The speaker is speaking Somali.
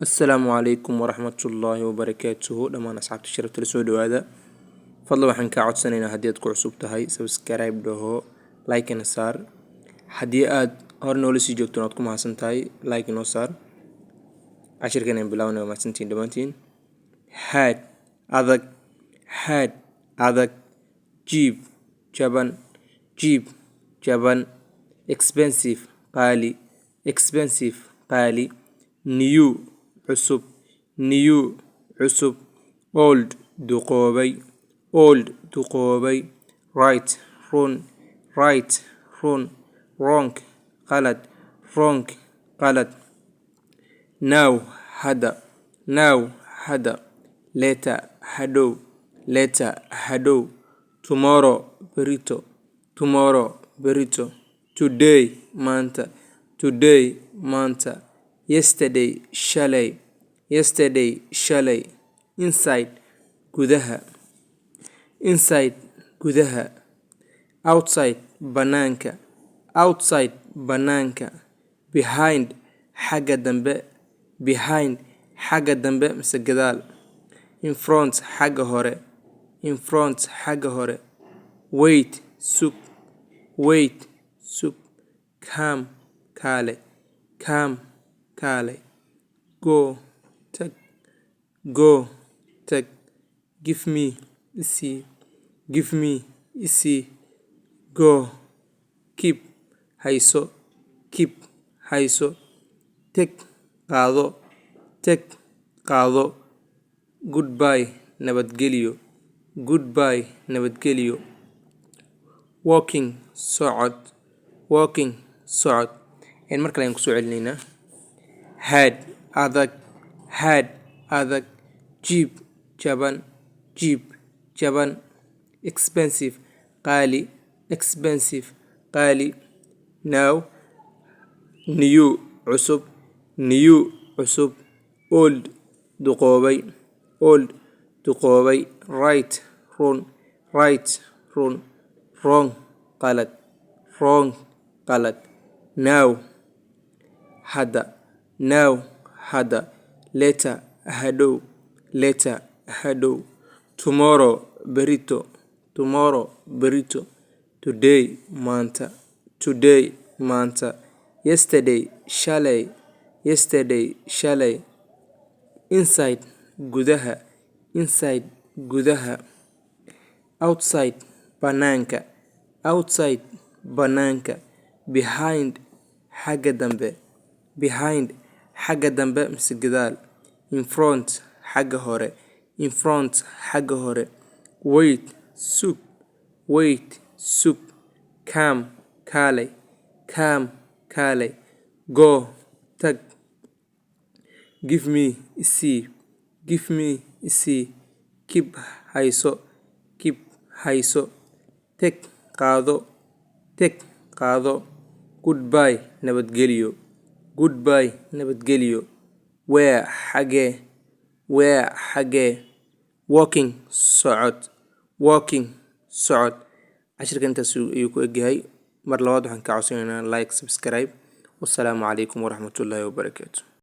السلام عليكم ورحمة الله وبركاته لما أصحاب الشرف تلسود هذا فضل وحن كعد سنين هديت كعصوب تهاي سبسكرايب له لايك نصار هديات هرنولسي جوتناتكم حسن تاي لايك نصار عشر كان بلاونا وما سنتين دمانتين هاد هذاك جيب جبن expensive قالي new عصب old دقوبي right wrong غلط now هذا later هدو tomorrow today مانتا yesterday shalay inside gudaha outside banaanka behind xagga dambe mise gadaal in front xagga hore wait sug come kaale go tag give me isii go keep hayso take qaado goodbye nabadgelyo walking socod in markale aan kusoo celinayna had adag jeep jaban expensive qaali now new cusub old duqoobay right run wrong qalad now hadda later hadhow tomorrow berito today maanta yesterday shalay inside gudaha outside banaanka behind xagga dambe mise gadaal in front xagga hore wait sug come kaale go tag give me isii keep hayso take qaado goodbye nabadgelyo where xagee walking socod cashirka intaas ayuu ku egyahay mar labaad waxaan ka codsanaynaa like subscribe wassalaamu calaykum waraxmatullaahi wabarakaatu